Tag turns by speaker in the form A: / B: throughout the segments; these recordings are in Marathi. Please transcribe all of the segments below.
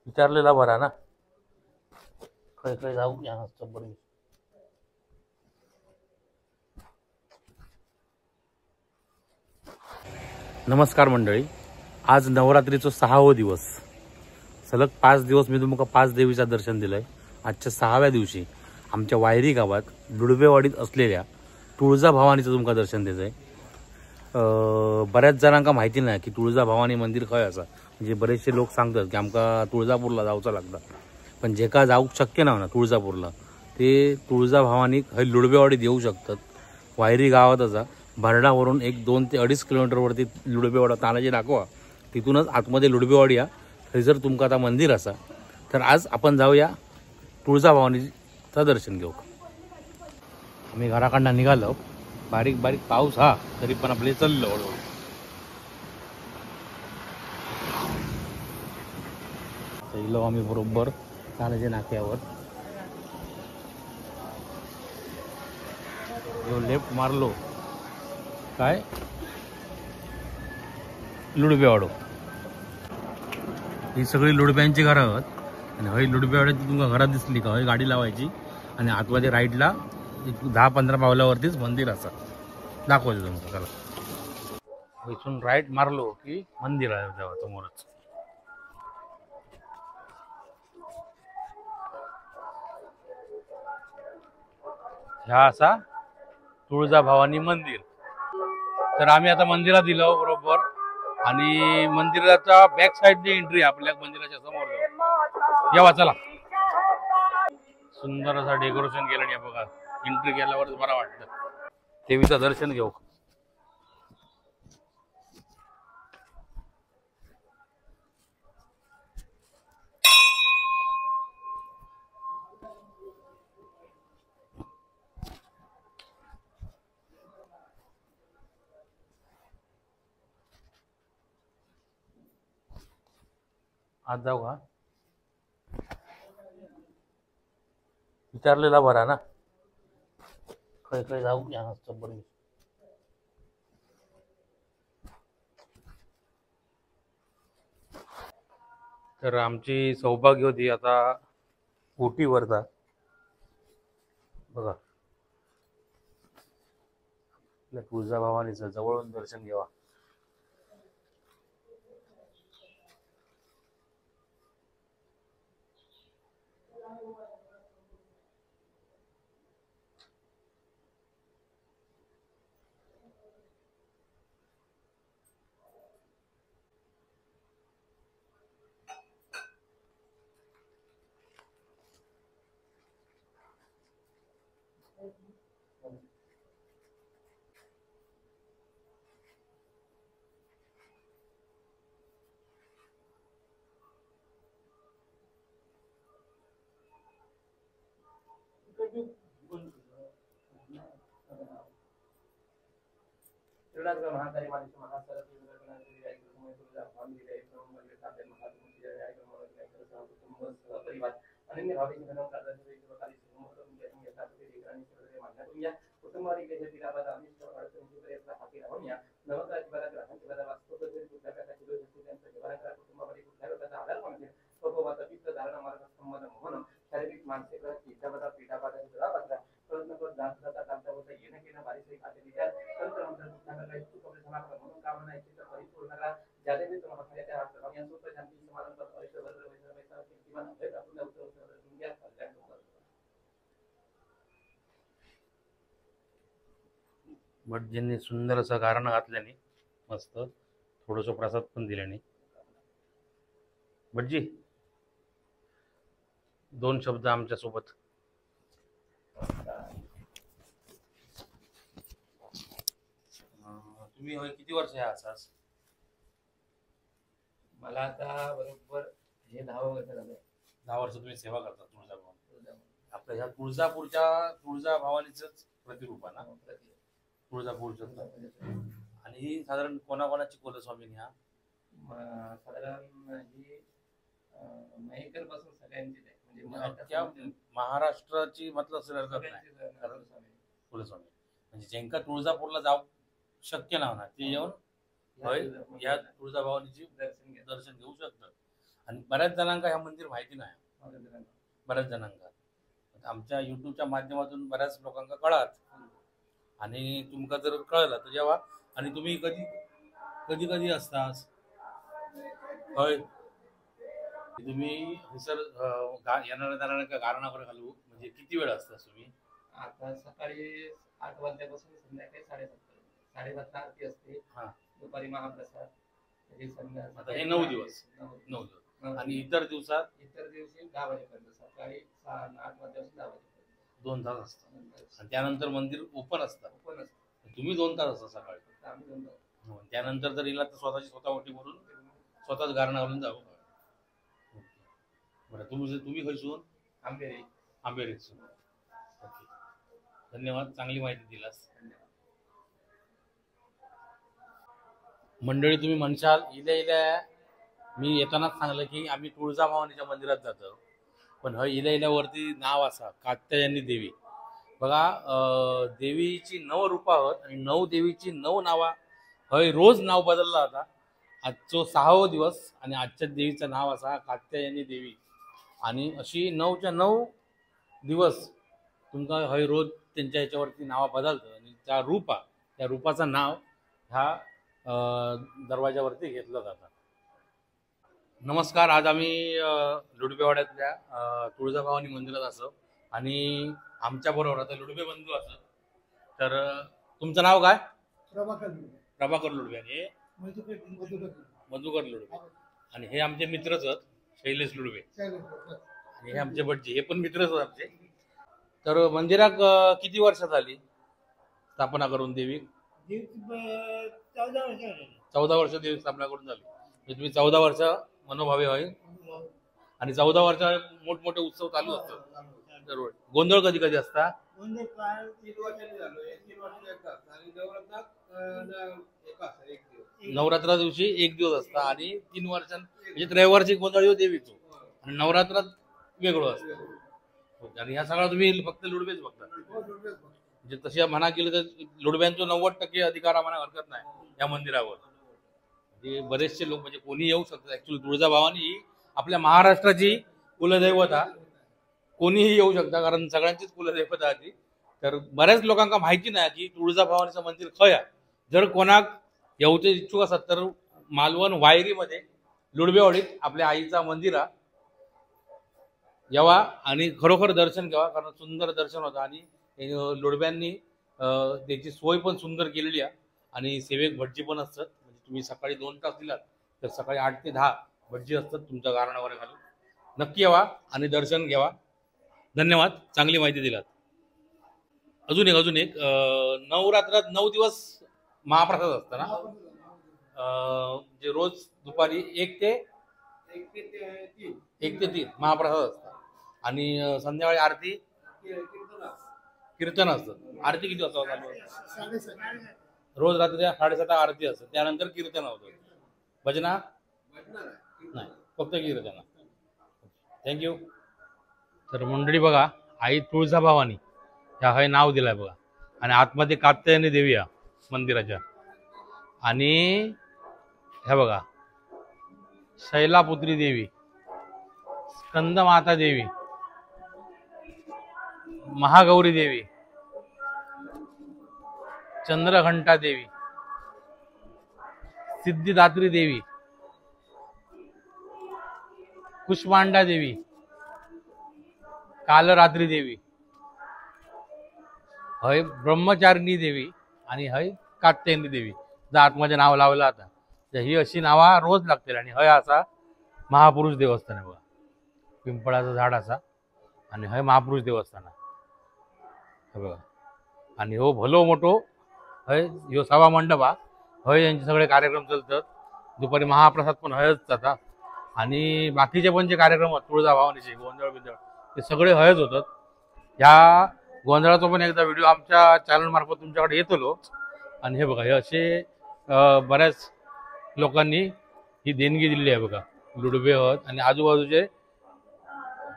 A: विचारलेला बरा ना. खय खय जाऊ या बरोबर. नमस्कार मंडळी, आज नवरात्रीचो 6वा दिवस. सलग 5 दिवस मी तुमका 5 देवीचं दर्शन दिलंय. आजच्या 6व्या दिवशी आमच्या वायरी गावात लुडबेवाडीत असलेल्या तुळजाभवानीचं तुमका दर्शन द्यायचंय. बऱ्याच जणांका माहिती नाही की तुळजाभवानी मंदिर खय असा. म्हणजे बरेचसे लोक सांगतात की आमका तुळजापूरला जाऊचं लागतं, पण जे का जाऊ शक्य नाही ना तुळजापूरला, ते तुळजाभवानी हय लुडबेवाडीत येऊ शकतात. वायरी गावात असा भरडावरून 1-2 ते 2.5 किलोमीटरवरती लुडबेवाडा तानाजी दाखवा, तिथूनच आतमध्ये लुडबेवाडी या. थंय जर तुमका आता मंदिर असा तर आज आपण जाऊया तुळजाभवानीचं दर्शन घेऊ. आम्ही घराकडनं निघालो. बारीक बारीक पाऊस हा, तरी पण आपले चाललो हळूहळू. इलो आम्ही बरोबर तानाजी नाक्यावर. लेफ्ट मारलो काय लुडबेवाडो. ही सगळी लुडब्यांची घरं आहेत. आणि हय लुडबेवाड्याची तुमका घरात दिसली का हय गाडी लावायची आणि आतमध्ये राईटला 10-15 पावलावरतीच मंदिर असा. दाखवायचं तुमका. चला, इथून राईट मारलो की मंदिर आहे तेव्हा समोरच. ह्या असा तुळजाभवानी मंदिर. तर आम्ही आता मंदिरात दिलो बरोबर, आणि मंदिराच्या बॅक साईडची एंट्री आपल्या मंदिराच्या समोर जाऊ. येवा चला. सुंदर असं डेकोरेशन केलं नाही बघा. एंट्री केल्यावर बरं वाटतं. देवीचं दर्शन घेऊ. आज जाऊ का? विचारलेला बरा ना. खय खय जाऊ या बरोबर. तर आमची सौभाग्य होती आता ओटीवरचा बघा. आपल्या तुळजाभवानीचं जवळून दर्शन घ्यावा. भटजींनी सुंदर असं गारणं घातल्याने मस्त थोडस प्रसाद पण दिल्याने. भटजी 2 शब्द आमच्या सोबत. तुम्ही किती वर्ष आहे असाच?
B: मला आता बरोबर हे 10 वर्ष झाले.
A: 10 वर्ष तुम्ही सेवा करता तुळजाभवानी. आपल्या ह्या तुळजापूरच्या तुळजाभवानीचंच प्रतिरूप आहे ना तुळजापूरचं. आणि ही साधारण कोणाकोणाची कुलस्वामिनी हा?
B: साधारण ही महेकर पासून सगळ्यांची
A: म्हणजे महाराष्ट्राची मतलब कुलस्वामी. म्हणजे ज्यांका तुळजापूरला जाऊ शक्य नाही ना ते येऊन या तुळजाभवानीची दर्शन घेऊ शकतात. आणि बऱ्याच जणांका ह्या मंदिर माहिती नाही. बऱ्याच जणांका आमच्या युट्यूबच्या माध्यमातून बऱ्याच लोकांना कळत. आणि तुमका जर कळलं तर जेव्हा आणि तुम्ही कधी कधी असतात होय तुम्ही सर येणाऱ्या जाणाऱ्या गारणावर घालू म्हणजे किती वेळ असता तुम्ही?
B: आता सकाळी 8 वाजल्यापासून संध्याकाळी 7:30 आरती असते. दुपारी महाप्रसाद.
A: आता हे 9 दिवस. 9 दिवस. आणि इतर दिवशी
B: 10 वाजेपर्यंत. सकाळी 8 वाजल्यापासून 10 वाजेपर्यंत
A: 2 तास असतात. आणि त्यानंतर मंदिर ओपन असतं. तुम्ही 2 तास असता सकाळी.
B: आम्ही 2 तास.
A: त्यानंतर जर इला तर स्वतः ओटी भरून स्वतःच गारणावरून जावं. बरं तुम्ही खयसून? आंबेरी. धन्यवाद, चांगली माहिती दिलास. मंडळी तुम्ही म्हणशाल इल्या मी येतानाच सांगलं की आम्ही तुळजाभवानीच्या मंदिरात जातो. पण इल्यावरती नाव असा कात्यायनी देवी. बघा देवीची 9 रूपा आहेत आणि 9 देवीची 9 नावा. रोज नाव बदलला होता. आजचो 6वा दिवस आणि आजच्या देवीचं नाव असा कात्यायनी देवी. आणि अशी 9च्या 9 दिवस तुमका रोज त्यांच्या ह्याच्यावरती नावा बदलतं आणि त्या रूपाचं नाव ह्या दरवाजावरती घेतलं जातं. नमस्कार, आज आम्ही लुडबेवाड्यातल्या तुळजाभवानी मंदिरात असो आणि आमच्या बरोबर आता लुडबे बंधू असो. तर तुमचं नाव काय? प्रभाकर लुडबे. आणि मधुकर लुडबे. आणि हे आमचे मित्रच आहेत, शैलेश लुडबे. आणि हे आमचे भटजी, हे पण मित्रच आहेत आमचे. तर मंदिरात किती वर्ष झाली स्थापना करून देवी? 14 वर्ष देवी स्थापना करून झाली. तुम्ही 14 वर्ष मनोभावे होय आणि 14 वर्ष मोठमोठे उत्सव चालू असतात. गोंधळ कधी कधी असता? नवरात्रा दिवशी 1 दिवस असता आणि 3 वर्षां म्हणजे रविवारची गोंधळ देवीचो आणि नवरात्रात वेगळं असतं. आणि ह्या सगळा तुम्ही फक्त लुडबेच बघता. म्हणजे तशी म्हणा गेलं तर लुडब्यांचं 90% अधिकार आम्हाला हरकत नाही या मंदिरावर. म्हणजे बरेचसे लोक म्हणजे कोणी येऊ शकतात. ऍक्च्युली तुळजाभवानी ही आपल्या महाराष्ट्राची कुलदैवता. कोणीही येऊ शकता कारण सगळ्यांचीच कुलदैवता आहे. तर बऱ्याच लोकांना माहिती नाही की तुळजाभवानीचं मंदिर खय आहे. जर कोणाक येऊचे इच्छुक असतात तर मालवण वायरीमध्ये लुडबेवाडीत आपल्या आईचा मंदिर आहे. यावा आणि खरोखर दर्शन घ्यावा कारण सुंदर दर्शन होतं. आणि लुडब्यांनी त्याची सोय पण सुंदर केलेली आहे. आणि सेवेक भटजी पण असतात. म्हणजे तुम्ही सकाळी 2 तास दिलात तर सकाळी 8 ते 10 भटजी असतात तुमच्या गारणावर घालून. नक्की यावा आणि दर्शन घ्यावा. धन्यवाद, चांगली माहिती दिलात. अजून एक नवरात्रात 9 दिवस महाप्रसाद असतं ना? जे रोज दुपारी 1 ते 3 महाप्रसाद असतात. आणि संध्याकाळी आरती कीर्तन असतं. आरती किती वाजता चालू? रोज रात्री 7:30 आरती असतं. त्यानंतर कीर्तन होतं. भजना नाही, फक्त कीर्तन. थँक्यू. तर मंडळी बघा, आई तुळजाभवानी ह्या हे नाव दिलंय बघा. आणि आतमध्ये कात्यायनी देवी आहे मंदिराच्या. आणि हे बघा शैलापुत्री देवी, स्कंदमाता देवी, महागौरी देवी, चंद्रघंटा देवी, सिद्धिदात्री देवी, कुष्मांडा देवी, कालरात्री देवी, हय ब्रह्मचारिणी देवी आणि हय कात्यायनी देवी. जर आतमध्ये नाव लावलं आता तर ही अशी नावा रोज लागतील. आणि हय असा महापुरुष देवस्थान आहे बघा. पिंपळाचं झाड असा आणि हय महापुरुष देवस्थान आहे बघा. आणि हो भलो मोठो हय ह्यो सभा मंडप हा. हय यांचे सगळे कार्यक्रम चालतात. दुपारी महाप्रसाद पण हयच जातात. आणि बाकीचे पण जे कार्यक्रम आहेत तुळजाभवानीचे गोंधळ बिंधळ ते सगळे हयच होतात. ह्या गोंधळाचा पण एकदा व्हिडिओ आमच्या चॅनल मार्फत तुमच्याकडे येतलो. आणि हे बघा हे असे बऱ्याच लोकांनी ही देणगी दिलेली आहे बघा. लुडबे आहेत आणि आजूबाजूचे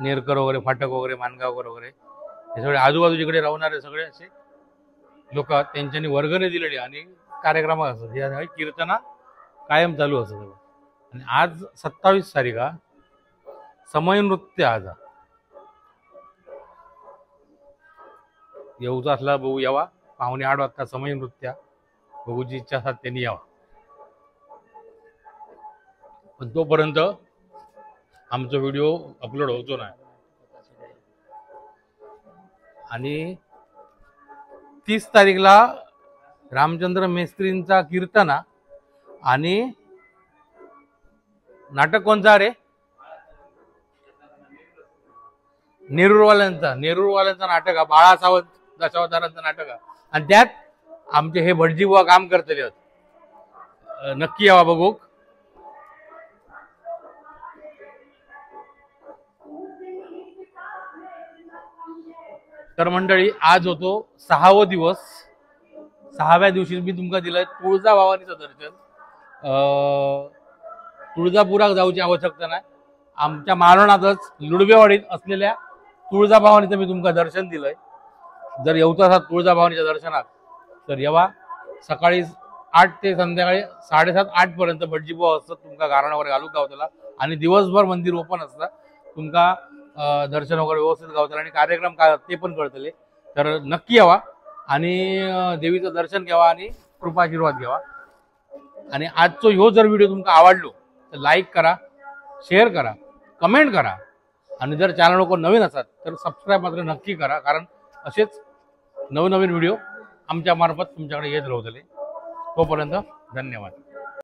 A: नेरकर वगैरे, फाटक वगैरे, मानगावकर वगैरे हे सगळे आजूबाजूकडे राहणारे सगळे असे लोक त्यांच्यानी वर्गणी दिलेली. आणि कार्यक्रमात असतात हे कीर्तना कायम चालू असतात. आणि आज 27 तारीख समय नृत्य आज येऊचा असला बघू यावा 7:45 वाजता समय नृत्य बघूची इच्छा असतात त्यांनी यावा. पण तोपर्यंत आमचा व्हिडिओ अपलोड होतो नाही. आणि 30 तारीखला रामचंद्र मेस्त्रींचा कीर्तना आणि नाटक कोणचा रे? नेरूरवाल्यांचा नाटक आहे. बाळा सावंत दशावतारांचं नाटक आहे. आणि त्यात आमचे हे भटजी बुवा काम करतले. नक्की यावा बघू. तर मंडळी आज होतो 6वा दिवस. 6व्या दिवशी मी तुमका दिलंय तुळजाभवानीचं दर्शन. तुळजापुरात जाऊची आवश्यकता नाही. आमच्या मालवणातच लुडवेवाडीत असलेल्या तुळजाभवानीचं मी तुमका दर्शन दिलंय. जर येऊचा असाल तुळजाभवानीच्या दर्शनात तर येवा. सकाळी 8 ते संध्याकाळी 7:30-8 पर्यंत भटजीबुवा असतात तुमका गारणावर घालूक गावतला. आणि दिवसभर मंदिर ओपन असतं. तुमका दर्शन वगैरे व्यवस्थित गावतला आणि कार्यक्रम काय ते पण कळतले. तर नक्की यावा आणि देवीचं दर्शन घ्यावा आणि कृपाशीर्वाद घ्यावा. आणि आजचा ह्यो जर व्हिडिओ तुमका आवडलो तर लाईक करा, शेअर करा, कमेंट करा. आणि जर चॅनलवर नवीन असाल तर सबस्क्राईब मात्र नक्की करा. कारण असेच नवनवीन व्हिडिओ आमच्या मार्फत तुमच्याकडे येत राहतले. तोपर्यंत धन्यवाद.